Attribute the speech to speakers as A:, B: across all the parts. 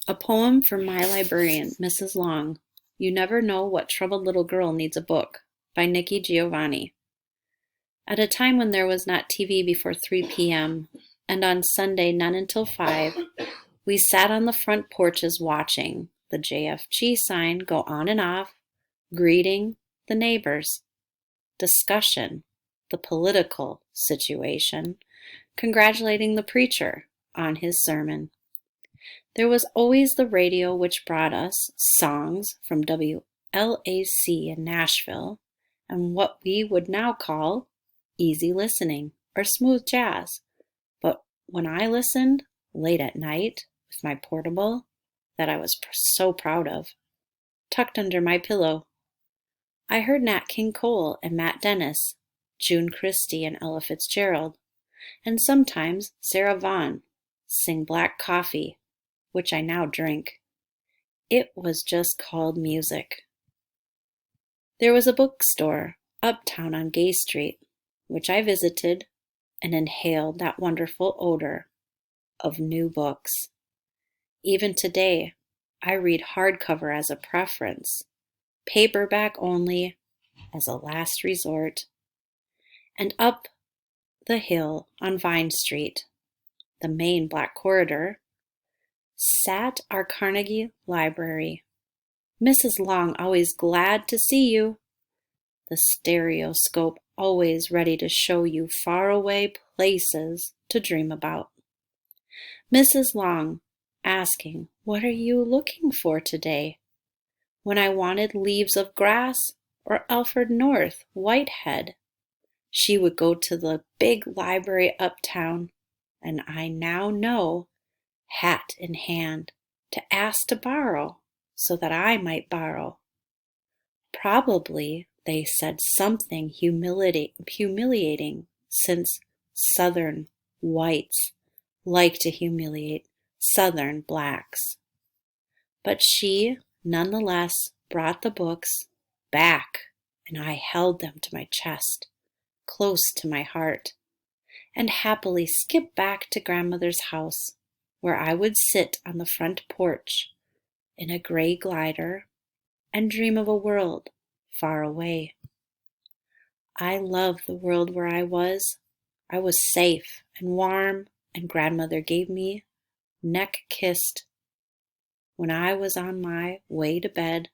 A: A poem from my librarian, Mrs. Long. You Never Know What Troubled Little Girl Needs a Book, by Nikki Giovanni. At a time when there was not TV before 3 p.m., and on Sunday none until 5, we sat on the front porches watching the JFG sign go on and off, greeting the neighbors, discussion, the political situation, congratulating the preacher on his sermon. There was always the radio which brought us songs from WLAC in Nashville and what we would now call easy listening or smooth jazz. But when I listened late at night with my portable that I was so proud of, tucked under my pillow, I heard Nat King Cole and Matt Dennis, June Christie and Ella Fitzgerald, and sometimes Sarah Vaughan sing Black Coffee, which I now drink. It was just called music. There was a bookstore uptown on Gay Street, which I visited and inhaled that wonderful odor of new books. Even today, I read hardcover as a preference, paperback only as a last resort. And up the hill on Vine Street, the main Black Corridor, sat our Carnegie Library. Mrs. Long always glad to see you. The stereoscope always ready to show you faraway places to dream about. Mrs. Long asking, "What are you looking for today?" When I wanted Leaves of Grass or Alfred North, Whitehead, she would go to the big library uptown, and I now know, hat in hand, to ask to borrow so that I might borrow. Probably they said something humiliating, since Southern whites like to humiliate Southern blacks. But she nonetheless brought the books back, and I held them to my chest, close to my heart, and happily skipped back to grandmother's house, where I would sit on the front porch in a gray glider and dream of a world far away. I loved the world where I was. I was safe and warm, and grandmother gave me neck-kissed when I was on my way to bed.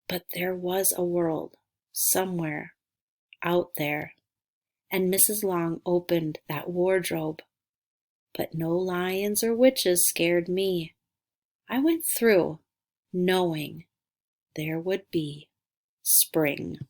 A: But there was a world somewhere out there, and Mrs. Long opened that wardrobe. But no lions or witches scared me. I went through, knowing there would be spring.